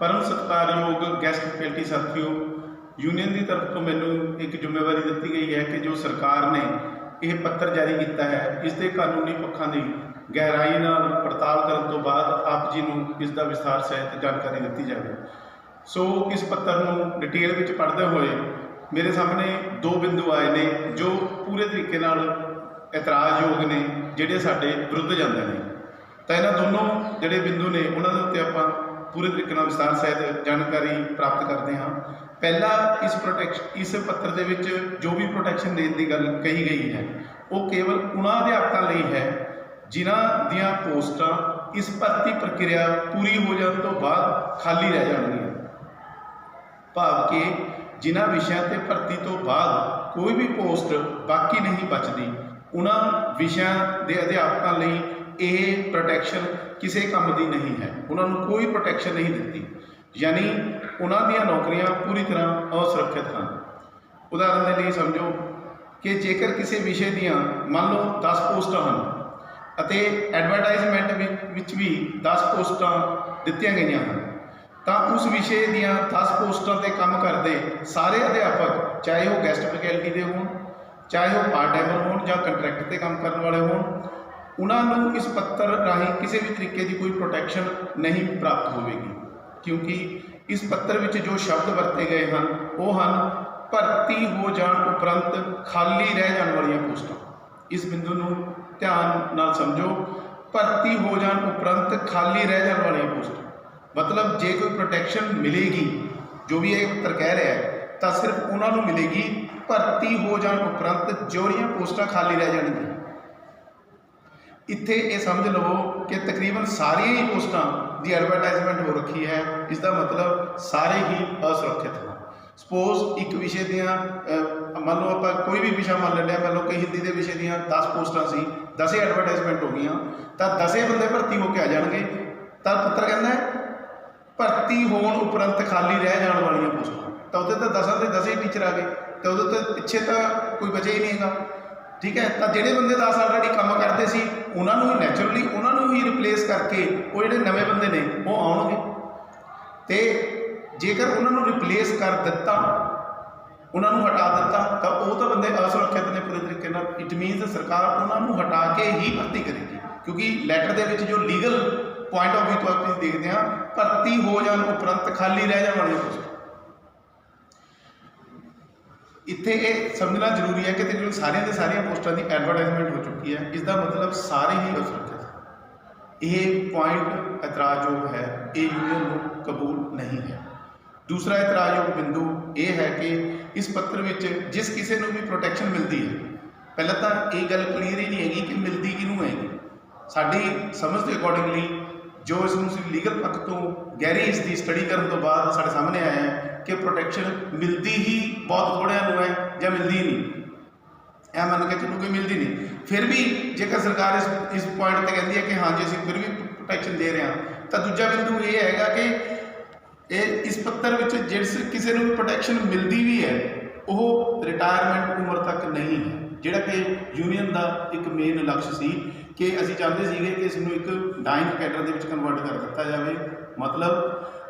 परम सत्कारयोग guest faculty साथियों, union की तरफ तो मैनू एक जिम्मेवारी दी गई है कि जो सरकार ने यह पत्र जारी किया है इसके कानूनी पक्षों की गहराई नाल पड़ताल करने तो बाद आप जी को इसका विस्तार सहित जानकारी दी जाए। सो इस पत्र को डिटेल में पढ़ते हुए मेरे सामने दो बिंदु आए ने जो पूरे तरीके नाल इतराजयोग ने जिहड़े साडे विरुद्ध जाते हैं। तो इन्होंने दोनों जोड़े बिंदु ने उन्होंने उत्ते आपां पूरे तरीके नाल विस्तार सहित जानकारी प्राप्त करते हैं। पहला इस पत्र दे विच जो भी प्रोटैक्शन देने की गल कही गई है वो केवल उन्हां अध्यापकों लई है जिन्हां दियां पोस्टां इस भर्ती प्रक्रिया पूरी हो जाने तो बाद खाली रह जाएंगियां। भाव कि जिन्हां विषयों ते भर्ती तो बाद कोई भी पोस्ट बाकी नहीं बचती, उन्हां विषयों के अध्यापकों लई यह प्रोटैक्शन किसी काम की नहीं है, उन्होंने कोई प्रोटैक्शन नहीं दी, यानी उन्होंने नौकरियां पूरी तरह असुरक्षित हैं। उदाहरण के लिए समझो कि जेकर किसी विषय दियां मान लो 10 पोस्टां हैं अते एडवरटाइजमेंट विच भी 10 पोस्टां दित्तियां गई हैं, तो उस विषय दियां 10 पोस्टां ते काम करते सारे अध्यापक चाहे वो गैस्ट फैकल्टी के होण, चाहे वो पार्ट टाइमर होण जां कंट्रैक्ट पर काम करने वाले होण, उन्होंने इस पत्र राही किसी भी तरीके की कोई प्रोटैक्शन नहीं प्राप्त होगी, क्योंकि इस पत्र में जो शब्द वरते गए हैं वो हैं भर्ती हो जाने उपरंत खाली रह जाने वाली पोस्टां। इस बिंदु को ध्यान नाल समझो, भर्ती हो जाने उपरंत खाली रह जाने वाली पोस्टां मतलब जे कोई प्रोटैक्शन मिलेगी, जो भी ये पत्र कह रहा है, तो सिर्फ उन्होंने मिलेगी भर्ती हो जाने उपरंत जोड़ियाँ पोस्टां खाली रह जाएगी। इत्थे ये समझ लो कि तकरीबन सारिया ही पोस्टां की एडवरटाइजमेंट हो रखी है, इसका मतलब सारे ही असुरक्षित हैं। सपोज एक विषय दियाँ मान लो आप कोई भी विषय मान लें, मान लो कि हिंदी के विषय दियाँ 10 पोस्टां सी, 10 एडवरटाइजमेंट हो गई, तो 10 बंदे भर्ती होकर आ जाएंगे। तो पत्र कहना है भर्ती होने उपरंत खाली रह जाने वाली पोस्टां, तो उहदे तो 10 के 10 ही टीचर आ गए, तो उहदे तो पिछे तो कोई बचे ही नहीं है। ठीक है, तो जोड़े बंदे 10 ऑलरेडी काम करते सी उन्होंने नैचुरली उन्होंने ही रिप्लेस करके वो जोड़े नवे बंदे ने वो आउणगे। तो जेकर उन्होंने रिप्लेस कर दिता, उन्होंने हटा दिता, तो वो तो बंदे असुरक्षित ने पूरे तरीके नाल। इट मीनस सरकार उन्होंने हटा के ही भर्ती करेगी, क्योंकि लैटर के विच जो लीगल पॉइंट ऑफ व्यू तो आप देखते हैं भर्ती हो जाने उपरंत खाली रह जाने वाली पोस्ट। इत्थे ये समझना जरूरी है कि तकरीबन सारिया की सारिया पोस्टां की एडवरटाइजमेंट हो चुकी है, इसका मतलब सारे ही असुरक्षित। ये पॉइंट एतराजयोग है, ये यूनियन को कबूल नहीं है। दूसरा एतराजयोग बिंदु ये है कि इस पत्र में जिस किसी को भी प्रोटैक्शन मिलती है, पहले तो ये गल क्लीयर ही नहीं हैगी कि मिलती किनू है। साडी समझ के अकॉर्डिंगली जो इस लीगल पक्ष तो गहरी इसकी स्टडी करने तो बाद साढ़े सामने आया है कि प्रोटैक्शन मिलती ही बहुत थोड़िया है या मिलती ही नहीं। यह मान के चलो कोई मिलती नहीं, फिर भी जेकर सरकार इस पॉइंट पर कहती है कि हाँ जी असं फिर भी प्रोटैक्शन दे रहे हैं, तो दूजा बिंदु ये है कि इस पत्र में जिस किसी को प्रोटैक्शन मिलती भी है वो रिटायरमेंट उम्र तक नहीं है, जिहड़ा कि यूनियन का एक मेन लक्ष्य सी कि असीं चाहते थे कि इसनूं एक डाइंग कैडर दे विच कन्वर्ट कर दिता जाए। मतलब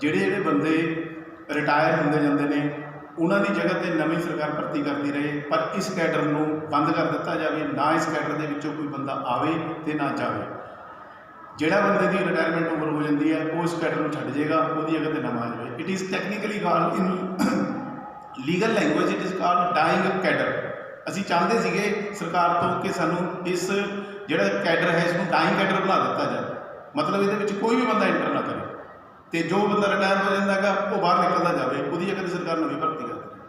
जिहड़े बंदे रिटायर होंदे जांदे ने उन्होंने जगह पर नवीं सरकार भर्ती करती रहे, पर इस कैडर को बंद कर दिता जाए, ना इस कैडर के विचों कोई बंदा आवे तो ना जाए। जिहड़ा बंदे की रिटायरमेंट उम्र हो जाती है वो इस कैडर को छड्ड जाएगा, वो जगह पर नवा आ जाए। It is technically called in legal language it is called dying cadre. असीं चाहते थे सरकार तो कि सानू इस जिहड़ा कैडर है इसको डाइंग कैडर बना दिता जाए, मतलब ये कोई भी बंदा इंटर ना करे, तो जो बंदा रिटायर हो जाता है वो बाहर निकलता जाए, उसकी जगह सरकार नवी भर्ती करती है।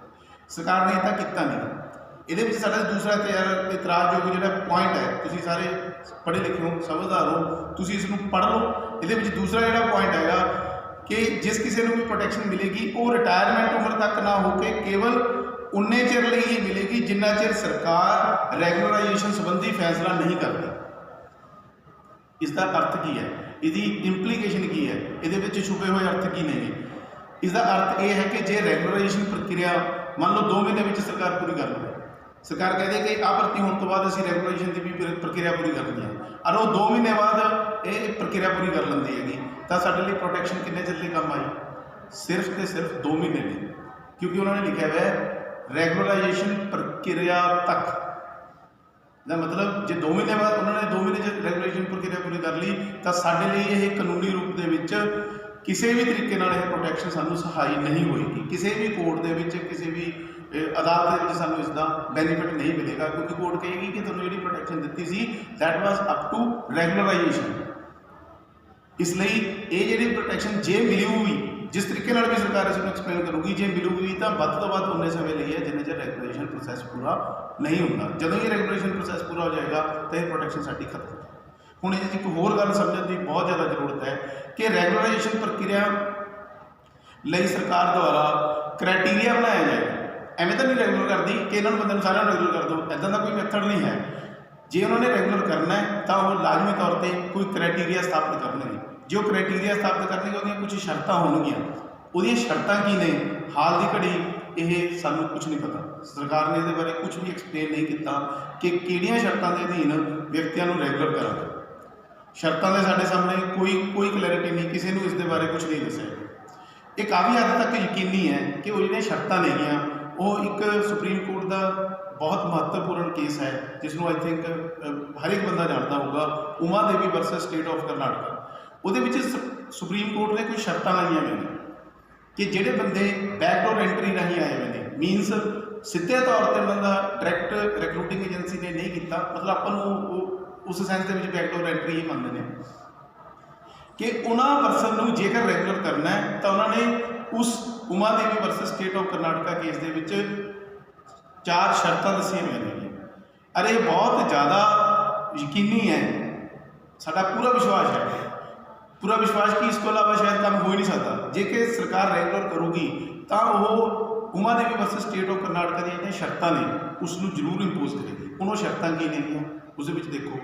सरकार ने इतना किया नहीं। ये साढ़ा दूसरा इतराजयोग जो पॉइंट है, तुसीं सारे पढ़े लिखे हो, समझदार हो, तुसीं इसनूं पढ़ लो। ये दूसरा जो पॉइंट है कि जिस किसी को भी प्रोटैक्शन मिलेगी वो रिटायरमेंट उम्र तक ना होकर केवल उन्ने चिर लिए ही मिलेगी जिन्ना चिर सरकार रैगुलराइजेशन संबंधी फैसला नहीं करती। इसका अर्थ की है, इसकी इंप्लीकेशन की है, ये छुपे हुए अर्थ की नहीं। इसका अर्थ यह है कि जे रैगुलराइजेशन प्रक्रिया मान लो 2 महीने में सरकार पूरी कर लो, सरकार कह दे कि आ भर्ती होने तो बाद असीं रैगुलराइजेशन की भी प्रक्रिया पूरी करनी है, और वो 2 महीने बाद ये प्रक्रिया पूरी कर लेंदी हैगी, तो साडे लई प्रोटैक्शन किन्ने चिर लई काम आई। सिर्फ तो सिर्फ 2 महीने ने, क्योंकि उन्होंने लिखा हुआ है रैगुलराइजेशन प्रक्रिया तक। ਦਾ ਮਤਲਬ ਜੇ 2 ਮਹੀਨੇ ਬਾਅਦ ਉਹਨਾਂ ਨੇ 2 ਮਹੀਨੇ 'ਚ ਰੈਗੂਲੇਸ਼ਨ ਪ੍ਰਕਿਰਿਆ ਪੂਰੀ ਕਰ ਲਈ ਤਾਂ ਸਾਡੇ ਲਈ ਇਹ ਕਾਨੂੰਨੀ ਰੂਪ ਦੇ ਵਿੱਚ ਕਿਸੇ ਵੀ ਤਰੀਕੇ ਨਾਲ ਇਹ ਪ੍ਰੋਟੈਕਸ਼ਨ ਸਾਨੂੰ ਸਹਾਈ ਨਹੀਂ ਹੋਏਗੀ। ਕਿਸੇ ਵੀ ਕੋਰਟ ਦੇ ਵਿੱਚ, ਕਿਸੇ ਵੀ ਅਦਾਲਤ ਦੇ ਵਿੱਚ ਸਾਨੂੰ ਇਸ ਦਾ ਬੈਨੀਫਿਟ ਨਹੀਂ ਮਿਲੇਗਾ, ਕਿਉਂਕਿ ਕੋਰਟ ਕਹੇਗੀ ਕਿ ਤੁਹਾਨੂੰ ਜਿਹੜੀ ਪ੍ਰੋਟੈਕਸ਼ਨ ਦਿੱਤੀ ਸੀ that was up to regularisation. ਇਸ ਲਈ ਇਹ ਜਿਹੜੀ ਪ੍ਰੋਟੈਕਸ਼ਨ ਜੇ ਮਿਲੂਗੀ, ਜਿਸ ਤਰੀਕੇ ਨਾਲ ਵੀ ਸਰਕਾਰ ਇਸ ਨੂੰ ਐਕਸਪਲੇਨ ਕਰੂਗੀ, ਜੇ ਮਿਲੂਗੀ ਤਾਂ ਵੱਧ ਤੋਂ ਵੱਧ ਉਨੇ ਸਮੇਂ ਲਈ ਹੈ ਜਿੰਨੇ ਚਿਰ ਰੈਗੂਲੇਸ਼ਨ ਪ੍ਰੋਸੈਸ ਪੂਰਾ ਨਹੀਂ ਹੁੰਦਾ। ਜਦੋਂ ਇਹ ਰੈਗੂਲੇਸ਼ਨ ਪ੍ਰੋਸੈਸ ਪੂਰਾ ਹੋ ਜਾਏਗਾ ਤਾਂ ਇਹ ਪ੍ਰੋਟੈਕਸ਼ਨ ਸਾਡੀ ਖਤਮ ਹੋ ਜਾਏਗੀ। ਹੁਣ ਇਹ ਇੱਕ ਹੋਰ ਗੱਲ ਸਮਝਣ ਦੀ ਬਹੁਤ ਜ਼ਿਆਦਾ ਜ਼ਰੂਰਤ ਹੈ ਕਿ ਰੈਗੂਲਰਾਈਜੇਸ਼ਨ ਪ੍ਰਕਿਰਿਆ ਲਈ ਸਰਕਾਰ ਦੁਆਰਾ ਕ੍ਰਾਈਟੀਰੀਆ ਬਣਾਇਆ ਜਾਏਗਾ। ਐਵੇਂ ਤਾਂ ਨਹੀਂ ਰੈਗੂਲਰ ਕਰਦੀ ਕਿ ਇਹਨਾਂ ਨੂੰ ਬੰਦੇ ਨੂੰ ਸਾਰਿਆਂ ਨੂੰ ਰੈਗੂਲਰ ਕਰ ਦਿਓ, ਇੱਦਾਂ ਦਾ ਕੋਈ ਮੈਥਡ ਨਹੀਂ ਹੈ। ਜੇ ਉਹਨਾਂ ਨੇ ਰੈਗੂਲਰ ਕਰਨਾ ਹੈ ਤਾਂ ਉਹ ਲਾਜ਼ਮੀ ਤੌਰ 'ਤੇ ਕੋਈ ਕ੍ਰਾਈਟੀਰੀਆ ਸਥਾਪਿਤ ਕਰਨਗੇ। ਜੋ ਕ੍ਰਾਈਟੀਰੀਆ ਸਥਾਪਿਤ ਕਰਨਗੇ ਉਹਦੀਆਂ ਕੁਝ ਸ਼ਰਤਾਂ ਹੋਣਗੀਆਂ। ਉਹਦੀਆਂ ਸ਼ਰਤਾਂ ਕੀ ਨੇ, ਹਾਲ ਦੀ ਘੜੀ ਇਹ ਸਾਨੂੰ ਕੁਝ ਨਹੀਂ ਪਤਾ। ਸਰਕਾਰ ਨੇ ਇਹਦੇ ਬਾਰੇ ਕੁਝ ਵੀ ਐਕਸਪਲੇਨ ਨਹੀਂ ਕੀਤਾ ਕਿ ਕਿਹੜੀਆਂ ਸ਼ਰਤਾਂ ਦੇ ਅਧੀਨ ਵਿਅਕਤੀਆਂ ਨੂੰ ਰੈਗੂਲਰ ਕਰਾਂਗੇ। ਸ਼ਰਤਾਂ ਦੇ ਸਾਡੇ ਸਾਹਮਣੇ ਕੋਈ ਕਲੈਰਿਟੀ ਨਹੀਂ, ਕਿਸੇ ਨੂੰ ਇਸ ਦੇ ਬਾਰੇ ਕੁਝ ਨਹੀਂ ਦੱਸਿਆ। ਇਹ ਕਾਫੀ ਹੱਦ ਤੱਕ ਯਕੀਨੀ ਹੈ ਕਿ ਉਹ ਜਿਹੜੀਆਂ ਸ਼ਰਤਾਂ ਨੇਗੀਆਂ ਉਹ ਇੱਕ ਸੁਪਰੀਮ ਕੋਰਟ ਦਾ ਬਹੁਤ ਮਹੱਤਵਪੂਰਨ ਕੇਸ ਹੈ, ਜਿਸ ਨੂੰ ਆਈ ਥਿੰਕ ਹਰ ਇੱਕ ਬੰਦਾ ਜਾਣਦਾ ਹੋਊਗਾ, Uma Devi versus state of Karnataka. ਉਹਦੇ ਵਿੱਚ ਸੁਪਰੀਮ ਕੋਰਟ ਨੇ ਕੋਈ ਸ਼ਰਤਾਂ ਲਾਈਆਂ ਹੋਈਆਂ ਨੇ ਕਿ ਜਿਹੜੇ ਬੰਦੇ ਬੈਕਡੋਰ ਐਂਟਰੀ ਰਾਹੀਂ ਆਏ ਹੋਏ ਨੇ, ਮੀਨਸ ਸਿੱਧੇ ਤੌਰ 'ਤੇ ਉਹਨਾਂ ਦਾ ਡਾਇਰੈਕਟ ਰਿਕਰੂਟਿੰਗ ਏਜੰਸੀ ਨੇ ਨਹੀਂ ਕੀਤਾ, ਮਤਲਬ ਆਪਾਂ ਨੂੰ ਉਹ ਉਸ ਸੈਂਸ ਦੇ ਵਿੱਚ ਬੈਕਡੋਰ ਐਂਟਰੀ ਹੀ ਮੰਨਦੇ ਨੇ ਕਿ ਉਹਨਾਂ ਪਰਸਨ ਨੂੰ ਜੇਕਰ ਰੈਗੂਲਰ ਕਰਨਾ ਹੈ ਤਾਂ ਉਹਨਾਂ ਨੇ ਉਸ Uma Devi versus state of Karnataka case ਦੇ ਵਿੱਚ 4 ਸ਼ਰਤਾਂ ਦੱਸੀਆਂ ਹੋਈਆਂ ਨੇ। ਅਰੇ ਬਹੁਤ ਜ਼ਿਆਦਾ ਯਕੀਨੀ ਹੈ, ਸਾਡਾ ਪੂਰਾ ਵਿਸ਼ਵਾਸ ਕਿ ਇਸ ਤੋਂ ਇਲਾਵਾ ਸ਼ਾਇਦ ਕੰਮ ਹੋ ਹੀ ਨਹੀਂ ਸਕਦਾ। ਜੇ ਕਿ ਸਰਕਾਰ ਰੈਗੂਲਰ ਕਰੂਗੀ ਤਾਂ ਉਹ Uma Devi versus state of Karnataka ਦੀਆਂ ਜਿਹੜੀਆਂ ਸ਼ਰਤਾਂ ਨੇ ਉਸ ਨੂੰ ਜ਼ਰੂਰ ਇੰਪੋਜ਼ ਕਰੇਗੀ। ਹੁਣ ਉਹ ਸ਼ਰਤਾਂ ਕੀ ਨੇਗੀਆਂ ਉਸ ਦੇ ਵਿੱਚ ਦੇਖੋ,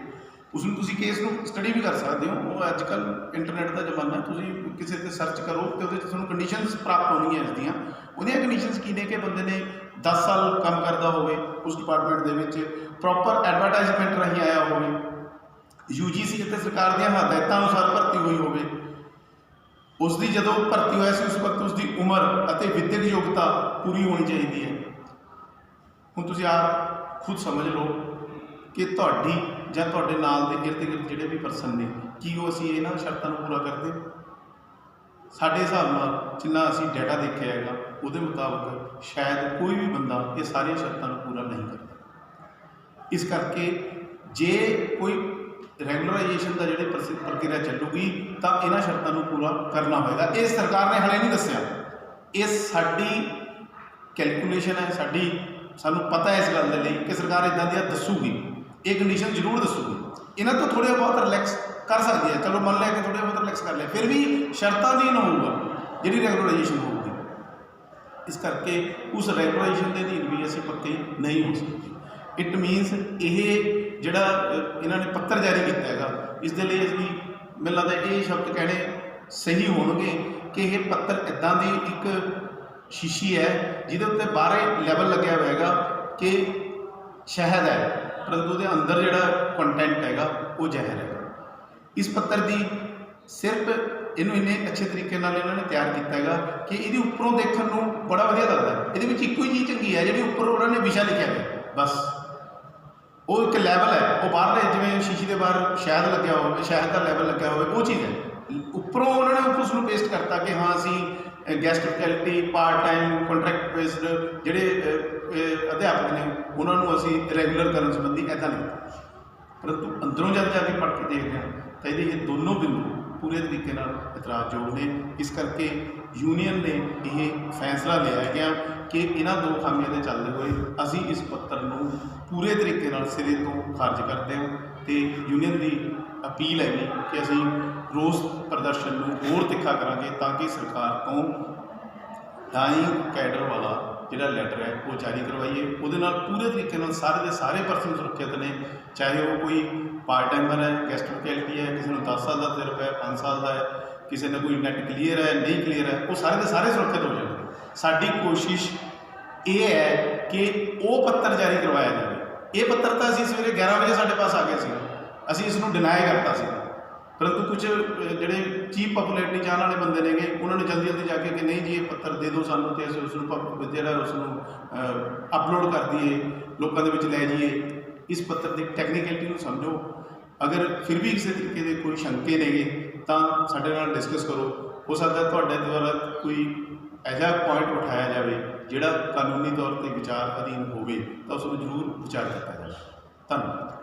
ਉਸ ਨੂੰ ਤੁਸੀਂ ਕੇਸ ਨੂੰ ਸਟੱਡੀ ਵੀ ਕਰ ਸਕਦੇ ਹੋ। ਉਹ ਅੱਜ ਕੱਲ੍ਹ ਇੰਟਰਨੈਟ ਦਾ ਜ਼ਮਾਨਾ, ਤੁਸੀਂ ਕਿਸੇ 'ਤੇ ਸਰਚ ਕਰੋ ਅਤੇ ਉਹਦੇ 'ਚ ਤੁਹਾਨੂੰ ਕੰਡੀਸ਼ਨਸ ਪ੍ਰਾਪਤ ਹੋਣਗੀਆਂ ਇਸ ਦੀਆਂ। ਉਹਦੀਆਂ ਕੰਡੀਸ਼ਨਸ ਕੀ ਨੇ ਕਿ ਬੰਦੇ ਨੇ 10 ਸਾਲ ਕੰਮ ਕਰਦਾ ਹੋਵੇ ਉਸ ਡਿਪਾਰਟਮੈਂਟ ਦੇ ਵਿੱਚ, ਪ੍ਰੋਪਰ ਐਡਵਰਟਾਈਜ਼ਮੈਂਟ ਰਾਹੀਂ ਆਇਆ ਹੋਵੇ, UGC ਅਤੇ ਸਰਕਾਰ ਦੀਆਂ ਹਦਾਇਤਾਂ ਅਨੁਸਾਰ ਭਰਤੀ ਹੋਈ ਹੋਵੇ, ਉਸ ਦੀ ਜਦੋਂ ਭਰਤੀ ਹੋਇਆ ਸੀ ਉਸ ਵਕਤ ਉਸ ਦੀ ਉਮਰ ਅਤੇ ਵਿੱਦਿਅਕ ਯੋਗਤਾ ਪੂਰੀ ਹੋਣੀ ਚਾਹੀਦੀ ਹੈ। ਹੁਣ ਤੁਸੀਂ ਆਪ ਖੁਦ ਸਮਝ ਲਓ ਕਿ ਤੁਹਾਡੀ ਜਾਂ ਤੁਹਾਡੇ ਨਾਲ ਦੇ ਇਰਦ ਗਿਰਦ ਜਿਹੜੇ ਵੀ ਪਰਸਨ ਨੇ, ਕੀ ਉਹ ਅਸੀਂ ਇਹਨਾਂ ਸ਼ਰਤਾਂ ਨੂੰ ਪੂਰਾ ਕਰਦੇ? ਸਾਡੇ ਹਿਸਾਬ ਨਾਲ ਜਿੰਨਾ ਅਸੀਂ ਡਾਟਾ ਦੇਖਿਆ ਹੈਗਾ ਉਹਦੇ ਮੁਤਾਬਕ ਸ਼ਾਇਦ ਕੋਈ ਵੀ ਬੰਦਾ ਇਹ ਸਾਰੀਆਂ ਸ਼ਰਤਾਂ ਨੂੰ ਪੂਰਾ ਨਹੀਂ ਕਰਦਾ। ਇਸ ਕਰਕੇ ਜੇ ਕੋਈ ਰੈਗੂਲਰਾਈਜੇਸ਼ਨ ਦਾ ਜਿਹੜੇ ਪ੍ਰਕਿਰਿਆ ਚੱਲੂਗੀ ਤਾਂ ਇਹਨਾਂ ਸ਼ਰਤਾਂ ਨੂੰ ਪੂਰਾ ਕਰਨਾ ਹੋਏਗਾ। ਇਹ ਸਰਕਾਰ ਨੇ ਹਾਲੇ ਨਹੀਂ ਦੱਸਿਆ, ਇਹ ਸਾਡੀ ਕੈਲਕੂਲੇਸ਼ਨ ਹੈ, ਸਾਨੂੰ ਪਤਾ ਹੈ ਇਸ ਗੱਲ ਦੇ ਲਈ ਕਿ ਸਰਕਾਰ ਇੱਦਾਂ ਦੀਆਂ ਦੱਸੂਗੀ, ਇਹ ਕੰਡੀਸ਼ਨ ਜ਼ਰੂਰ ਦੱਸੂਗੀ। ਇਹਨਾਂ ਤੋਂ ਥੋੜ੍ਹੇ ਬਹੁਤ ਰਿਲੈਕਸ ਕਰ ਸਕਦੀ ਹੈ, ਚਲੋ ਮੰਨ ਲਿਆ ਕਿ ਥੋੜ੍ਹੇ ਬਹੁਤ ਰਿਲੈਕਸ ਕਰ ਲਿਆ, ਫਿਰ ਵੀ ਸ਼ਰਤਾਂ ਅਧੀਨ ਹੋਊਗਾ ਜਿਹੜੀ ਰੈਗੂਲਰਾਈਜੇਸ਼ਨ ਹੋਊਗੀ। ਇਸ ਕਰਕੇ ਉਸ ਰੈਗੂਲਰਾਈਜੇਸ਼ਨ ਦੇ ਅਧੀਨ ਵੀ ਅਸੀਂ ਪੱਕੇ ਨਹੀਂ ਹੋ ਸਕਦੇ। ਇਟ ਮੀਨਸ ਇਹ ਜਿਹੜਾ ਇਹਨਾਂ ਨੇ ਪੱਤਰ ਜਾਰੀ ਕੀਤਾ ਹੈਗਾ, ਇਸ ਦੇ ਲਈ ਅਸੀਂ ਮੈਨੂੰ ਲੱਗਦਾ ਇਹ ਸ਼ਬਦ ਕਹਿਣੇ ਸਹੀ ਹੋਣਗੇ ਕਿ ਇਹ ਪੱਤਰ ਇੱਦਾਂ ਦੀ ਇੱਕ ਸ਼ੀਸ਼ੀ ਹੈ ਜਿਹਦੇ ਉੱਤੇ ਬਾਹਰੇ ਲੈਵਲ ਲੱਗਿਆ ਹੋਇਆ ਹੈਗਾ ਕਿ ਸ਼ਹਿਦ ਹੈ, ਪਰੰਤੂ ਉਹਦੇ ਅੰਦਰ ਜਿਹੜਾ ਕੰਟੈਂਟ ਹੈਗਾ ਉਹ ਜ਼ਹਿਰ ਹੈਗਾ। ਇਸ ਪੱਤਰ ਦੀ ਸਿਰਫ ਇਹਨੂੰ ਇੰਨੇ ਅੱਛੇ ਤਰੀਕੇ ਨਾਲ ਇਹਨਾਂ ਨੇ ਤਿਆਰ ਕੀਤਾ ਹੈਗਾ ਕਿ ਇਹਦੇ ਉੱਪਰੋਂ ਦੇਖਣ ਨੂੰ ਬੜਾ ਵਧੀਆ ਲੱਗਦਾ। ਇਹਦੇ ਵਿੱਚ ਇੱਕੋ ਹੀ ਚੀਜ਼ ਚੰਗੀ ਹੈ, ਜਿਹੜੀ ਉੱਪਰ ਉਹਨਾਂ ਨੇ ਵਿਸ਼ਾ ਲਿਖਿਆ ਹੈ, ਬਸ ਉਹ ਇੱਕ ਲੈਵਲ ਹੈ। ਉਹ ਬਾਹਰਲੇ ਜਿਵੇਂ ਸ਼ੀਸ਼ੀ ਦੇ ਬਾਹਰ ਸ਼ਹਿਦ ਲੱਗਿਆ ਹੋਵੇ, ਸ਼ਹਿਦ ਦਾ ਲੈਵਲ ਲੱਗਿਆ ਹੋਵੇ, ਉਹ ਚੀਜ਼ ਹੈ। ਉੱਪਰੋਂ ਉਹਨਾਂ ਨੇ ਉਸ ਨੂੰ ਪੇਸਟ ਕਰਤਾ ਕਿ ਹਾਂ ਅਸੀਂ guest faculty, part time, contract based ਜਿਹੜੇ ਅਧਿਆਪਕ ਨੇ ਉਹਨਾਂ ਨੂੰ ਅਸੀਂ ਰੈਗੂਲਰ ਕਰਨ ਸੰਬੰਧੀ ਇੱਦਾਂ ਨਹੀਂ, ਪਰੰਤੂ ਅੰਦਰੋਂ ਜਦ ਜਾ ਕੇ ਪੜ੍ਹ ਕੇ ਦੇਖਦੇ ਹਾਂ ਤਾਂ ਇਹਦੇ ਇਹ ਦੋਨੋਂ ਬਿੰਦੂ ਪੂਰੇ ਤਰੀਕੇ ਨਾਲ ਇਤਰਾਜ਼ਯੋਗ ਨੇ। ਇਸ ਕਰਕੇ ਯੂਨੀਅਨ ਨੇ ਇਹ ਫੈਸਲਾ ਲਿਆ ਗਿਆ ਕਿ ਇਹਨਾਂ 2 ਖਾਮੀਆਂ ਦੇ ਚੱਲਦੇ ਹੋਏ ਅਸੀਂ ਇਸ ਪੱਤਰ ਨੂੰ ਪੂਰੇ ਤਰੀਕੇ ਨਾਲ ਸਿਰੇ ਤੋਂ ਖਾਰਜ ਕਰਦੇ ਹਾਂ। ਅਤੇ ਯੂਨੀਅਨ ਦੀ ਅਪੀਲ ਹੈਗੀ ਕਿ ਅਸੀਂ ਰੋਸ ਪ੍ਰਦਰਸ਼ਨ ਨੂੰ ਹੋਰ ਤਿੱਖਾ ਕਰਾਂਗੇ ਤਾਂ ਕਿ ਸਰਕਾਰ ਤੋਂ ਡਾਈਂਗ ਕੈਡਰ ਵਾਲਾ ਜਿਹੜਾ ਲੈਟਰ ਹੈ ਉਹ ਜਾਰੀ ਕਰਵਾਈਏ। ਉਹਦੇ ਨਾਲ ਪੂਰੇ ਤਰੀਕੇ ਨਾਲ ਸਾਰੇ ਦੇ ਸਾਰੇ ਪਰਸਨ ਸੁਰੱਖਿਅਤ ਨੇ, ਚਾਹੇ ਉਹ ਕੋਈ ਪਾਰਟ ਟਾਈਮਰ ਹੈ, ਗੈਸਟ ਫੈਕਲਟੀ ਹੈ, ਕਿਸੇ ਨੂੰ 10 ਸਾਲ ਦਾ ਤਜਰਬਾ ਹੈ, 5 ਸਾਲ ਦਾ ਹੈ, ਕਿਸੇ ਨੇ ਕੋਈ ਨੈਟ ਕਲੀਅਰ ਹੈ, ਨਹੀਂ ਕਲੀਅਰ ਹੈ, ਉਹ ਸਾਰੇ ਦੇ ਸਾਰੇ ਸੁਰੱਖਿਅਤ ਹੋ ਜਾਣਗੇ। ਸਾਡੀ ਕੋਸ਼ਿਸ਼ ਇਹ ਹੈ ਕਿ ਉਹ ਪੱਤਰ ਜਾਰੀ ਕਰਵਾਇਆ ਜਾਵੇ। ਇਹ ਪੱਤਰ ਤਾਂ ਅਸੀਂ ਸਵੇਰੇ 11 ਵਜੇ ਸਾਡੇ ਪਾਸ ਆ ਗਿਆ ਸੀ, ਅਸੀਂ ਇਸ ਨੂੰ ਡਿਨਾਈ ਕਰਤਾ ਸੀ, परंतु कुछ ਜਿਹੜੇ ਚੀਪ ਪਪੂਲੈਰਿਟੀ ਚਾਹਣ ਵਾਲੇ ਬੰਦੇ ਨੇਗੇ ਉਹਨਾਂ ਨੇ ਜਲਦੀ ਜਲਦੀ ਜਾ ਕੇ ਕਿ ਨਹੀਂ ਜੀ ਇਹ ਪੱਤਰ ਦੇ ਦਿਓ ਸਾਨੂੰ ਤੇ ਅਸੀਂ ਉਸ ਨੂੰ ਜਿਹੜਾ ਉਸ ਨੂੰ ਅਪਲੋਡ ਕਰ ਦਈਏ, ਲੋਕਾਂ ਦੇ ਵਿੱਚ ਲੈ ਜਾਈਏ। ਇਸ ਪੱਤਰ ਦੀ ਟੈਕਨੀਕੈਲਿਟੀ ਨੂੰ ਸਮਝੋ। ਅਗਰ ਫਿਰ ਵੀ ਕਿਸੇ ਤਰੀਕੇ ਦੇ ਕੋਈ ਸ਼ੰਕੇ ਨੇਗੇ ਤਾਂ ਸਾਡੇ ਨਾਲ ਡਿਸਕਸ ਕਰੋ। ਹੋ ਸਕਦਾ ਤੁਹਾਡੇ ਦੁਆਰਾ ਕੋਈ ਐਜਾ ਪੁਆਇੰਟ ਉਠਾਇਆ ਜਾਵੇ ਜਿਹੜਾ ਕਾਨੂੰਨੀ ਤੌਰ 'ਤੇ ਵਿਚਾਰ ਅਧੀਨ ਹੋਵੇ ਤਾਂ ਉਸ ਨੂੰ ਜ਼ਰੂਰ ਵਿਚਾਰ ਕੀਤਾ ਜਾਵੇ। ਧੰਨਵਾਦ।